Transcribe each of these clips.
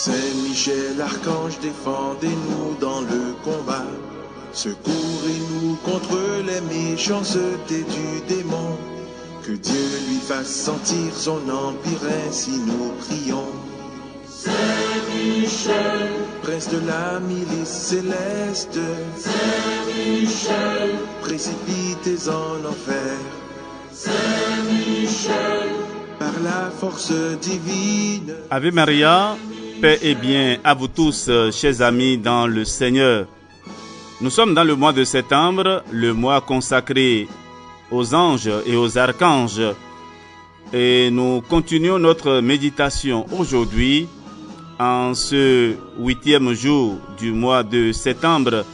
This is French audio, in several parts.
Saint Michel, archange, défendez-nous dans le combat. Secourez-nous contre les méchancetés du démon. Que Dieu lui fasse sentir son empire, ainsi nous prions. Saint Michel, prince de la milice céleste, Saint Michel, précipitez en enfer. Saint Michel, par la force divine. Ave Maria, paix et bien à vous tous, chers amis dans le Seigneur. Nous sommes dans le mois de septembre, le mois consacré aux anges et aux archanges. Et nous continuons notre méditation aujourd'hui, en ce 8e jour du mois de septembre.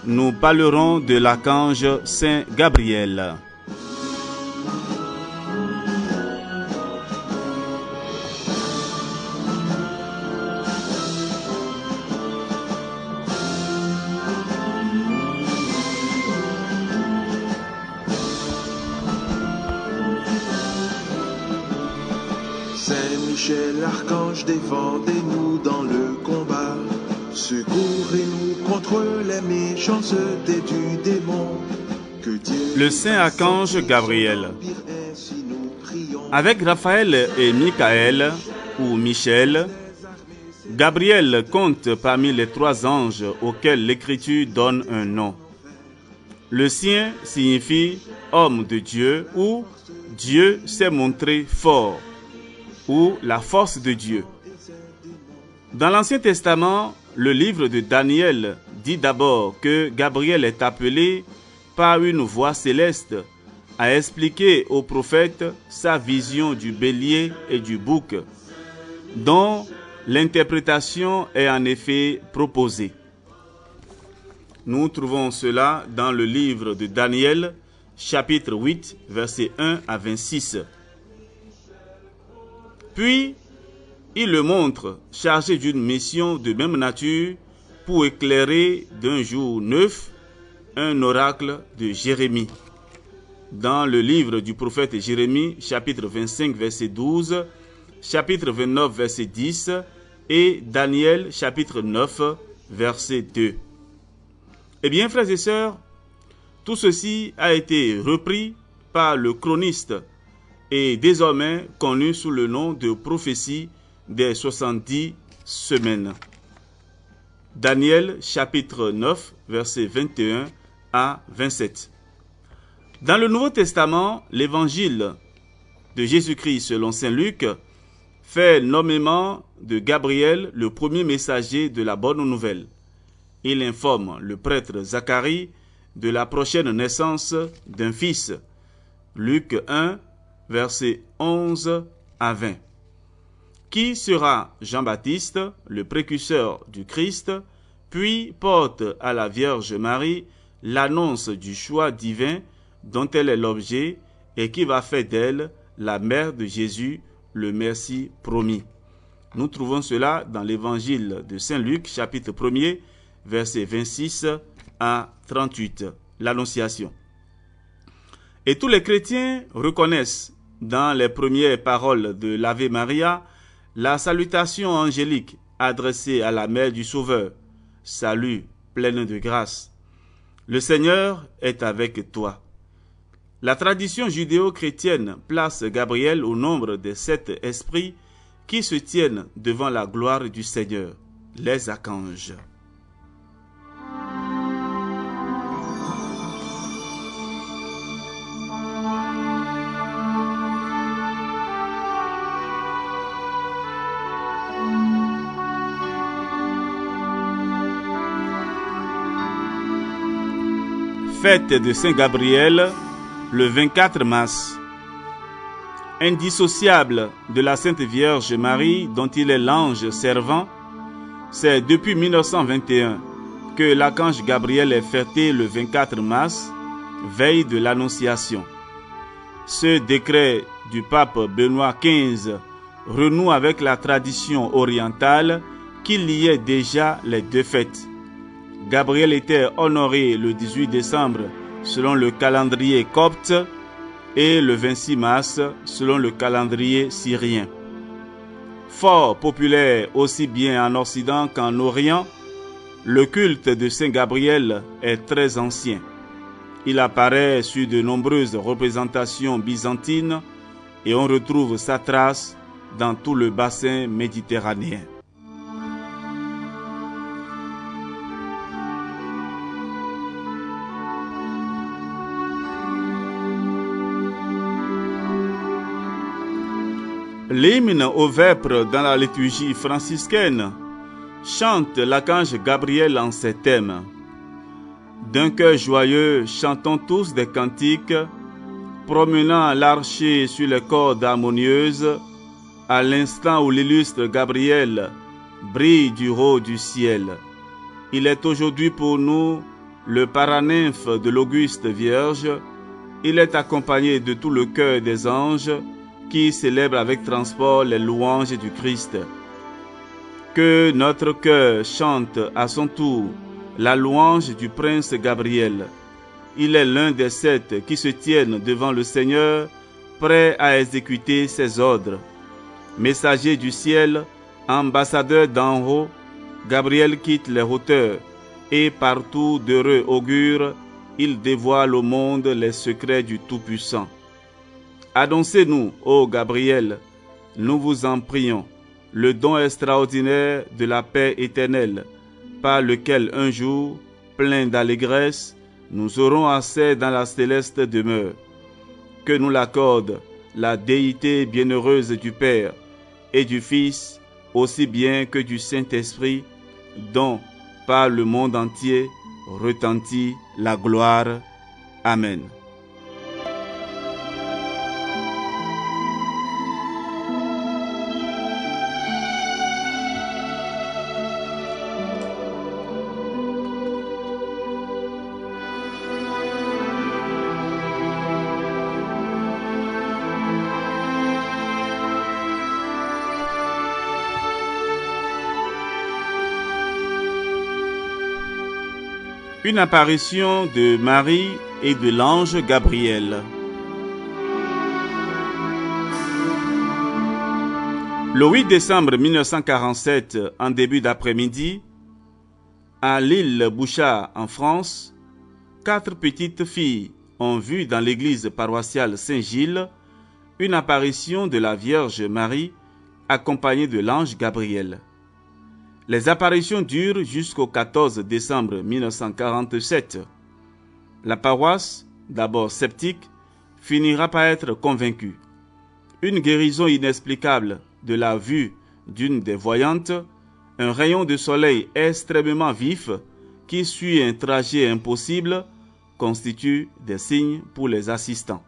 Nous parlerons de l'archange Saint Gabriel. Michel, archange, défendez-nous dans le combat. Secourez-nous contre les méchancetés du démon. Que Dieu le Saint archange Gabriel. Avec Raphaël et Michael, ou Michel, Gabriel compte parmi les 3 anges auxquels l'Écriture donne un nom. Le sien signifie homme de Dieu ou Dieu s'est montré fort, ou la force de Dieu. Dans l'Ancien Testament, le livre de Daniel dit d'abord que Gabriel est appelé par une voix céleste à expliquer au prophète sa vision du bélier et du bouc, dont l'interprétation est en effet proposée. Nous trouvons cela dans le livre de Daniel, chapitre 8, versets 1 à 26. Puis, il le montre chargé d'une mission de même nature pour éclairer d'un jour neuf un oracle de Jérémie. Dans le livre du prophète Jérémie, chapitre 25, verset 12, chapitre 29, verset 10 et Daniel, chapitre 9, verset 2. Eh bien, frères et sœurs, tout ceci a été repris par le chroniste et désormais connu sous le nom de prophétie des 70 semaines. Daniel chapitre 9, versets 21 à 27. Dans le Nouveau Testament, l'évangile de Jésus-Christ selon saint Luc fait nommément de Gabriel le premier messager de la bonne nouvelle. Il informe le prêtre Zacharie de la prochaine naissance d'un fils. Luc 1, versets 11 à 20. Qui sera Jean-Baptiste, le précurseur du Christ, puis porte à la Vierge Marie l'annonce du choix divin dont elle est l'objet et qui va faire d'elle la mère de Jésus, le Messie promis. Nous trouvons cela dans l'évangile de saint Luc, chapitre 1er, versets 26 à 38, l'Annonciation. Et tous les chrétiens reconnaissent dans les premières paroles de l'Ave Maria la salutation angélique adressée à la mère du Sauveur. Salut, pleine de grâce. Le Seigneur est avec toi. La tradition judéo-chrétienne place Gabriel au nombre des 7 esprits qui se tiennent devant la gloire du Seigneur, les archanges. Fête de Saint Gabriel, le 24 mars. Indissociable de la Sainte Vierge Marie dont il est l'ange servant, c'est depuis 1921 que l'archange Gabriel est fêté le 24 mars, veille de l'Annonciation. Ce décret du pape Benoît XV renoue avec la tradition orientale qui liait déjà les 2 fêtes. Gabriel était honoré le 18 décembre selon le calendrier copte et le 26 mars selon le calendrier syrien. Fort populaire aussi bien en Occident qu'en Orient, le culte de Saint Gabriel est très ancien. Il apparaît sur de nombreuses représentations byzantines et on retrouve sa trace dans tout le bassin méditerranéen. L'hymne aux vêpres dans la liturgie franciscaine chante l'archange Gabriel en ces thèmes. D'un cœur joyeux, chantons tous des cantiques, promenant l'archer sur les cordes harmonieuses, à l'instant où l'illustre Gabriel brille du haut du ciel. Il est aujourd'hui pour nous le paranymphe de l'Auguste Vierge. Il est accompagné de tout le chœur des anges qui célèbrent avec transport les louanges du Christ. Que notre cœur chante à son tour la louange du prince Gabriel. Il est l'un des 7 qui se tiennent devant le Seigneur, prêts à exécuter ses ordres. Messager du ciel, ambassadeur d'en haut, Gabriel quitte les hauteurs et partout d'heureux augure, il dévoile au monde les secrets du Tout-Puissant. Annoncez-nous, ô Gabriel, nous vous en prions, le don extraordinaire de la paix éternelle, par lequel un jour, plein d'allégresse, nous aurons accès dans la céleste demeure. Que nous l'accorde la déité bienheureuse du Père et du Fils, aussi bien que du Saint-Esprit, dont, par le monde entier, retentit la gloire. Amen. Une apparition de Marie et de l'ange Gabriel. Le 8 décembre 1947, en début d'après-midi, à l'île Bouchard, en France, 4 petites filles ont vu dans l'église paroissiale Saint-Gilles une apparition de la Vierge Marie accompagnée de l'ange Gabriel. Les apparitions durent jusqu'au 14 décembre 1947. La paroisse, d'abord sceptique, finira par être convaincue. Une guérison inexplicable de la vue d'une des voyantes, un rayon de soleil extrêmement vif qui suit un trajet impossible, constituent des signes pour les assistants.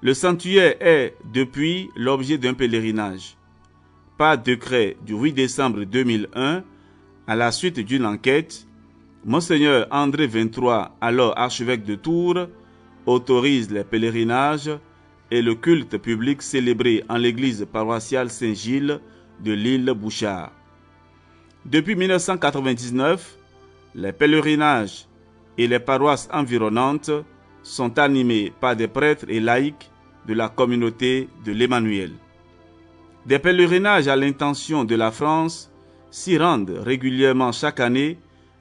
Le sanctuaire est, depuis, l'objet d'un pèlerinage. Par décret du 8 décembre 2001, à la suite d'une enquête, Monseigneur André 23, alors archevêque de Tours, autorise les pèlerinages et le culte public célébré en l'église paroissiale Saint-Gilles de l'île Bouchard. Depuis 1999, les pèlerinages et les paroisses environnantes sont animés par des prêtres et laïcs de la communauté de l'Emmanuel. Des pèlerinages à l'intention de la France s'y rendent régulièrement chaque année,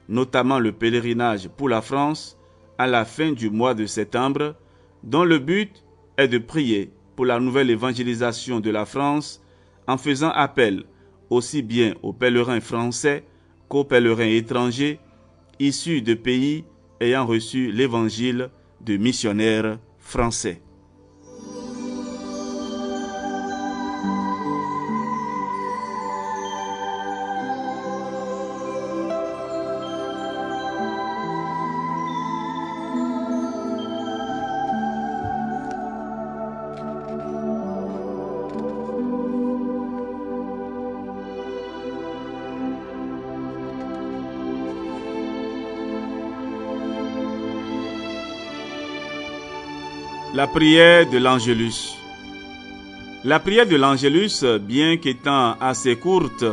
notamment le pèlerinage pour la France à la fin du mois de septembre, dont le but est de prier pour la nouvelle évangélisation de la France en faisant appel aussi bien aux pèlerins français qu'aux pèlerins étrangers issus de pays ayant reçu l'évangile de missionnaires français. La prière de l'Angélus. La prière de l'Angélus, bien qu'étant assez courte,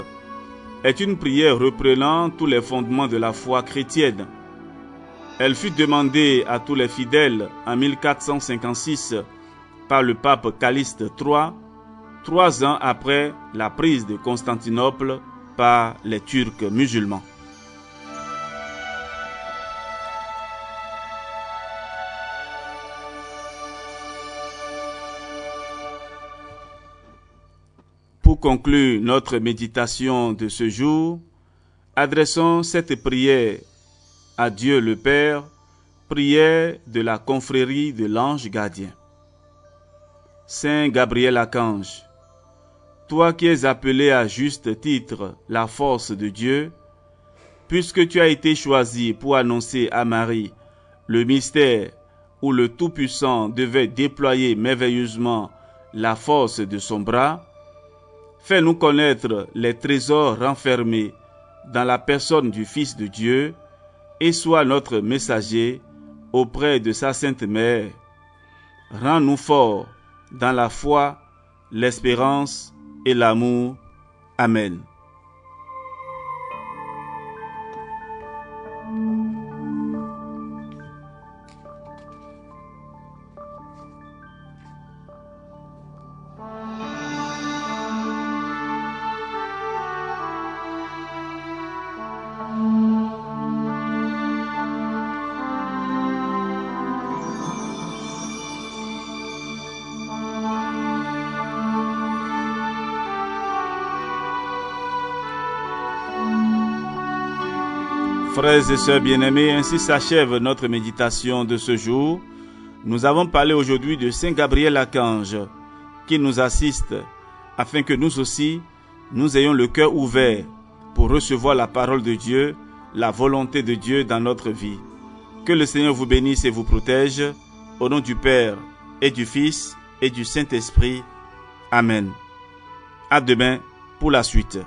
est une prière reprenant tous les fondements de la foi chrétienne. Elle fut demandée à tous les fidèles en 1456 par le pape Calixte III 3 ans après la prise de Constantinople par les Turcs musulmans. Pour conclure notre méditation de ce jour, adressons cette prière à Dieu le Père, prière de la confrérie de l'ange gardien. Saint Gabriel Archange, toi qui es appelé à juste titre la force de Dieu, puisque tu as été choisi pour annoncer à Marie le mystère où le Tout-Puissant devait déployer merveilleusement la force de son bras, fais-nous connaître les trésors renfermés dans la personne du Fils de Dieu et sois notre messager auprès de sa Sainte Mère. Rends-nous forts dans la foi, l'espérance et l'amour. Amen. Frères et sœurs bien-aimés, ainsi s'achève notre méditation de ce jour. Nous avons parlé aujourd'hui de Saint Gabriel Archange qui nous assiste afin que nous aussi, nous ayons le cœur ouvert pour recevoir la parole de Dieu, la volonté de Dieu dans notre vie. Que le Seigneur vous bénisse et vous protège. Au nom du Père et du Fils et du Saint-Esprit. Amen. À demain pour la suite.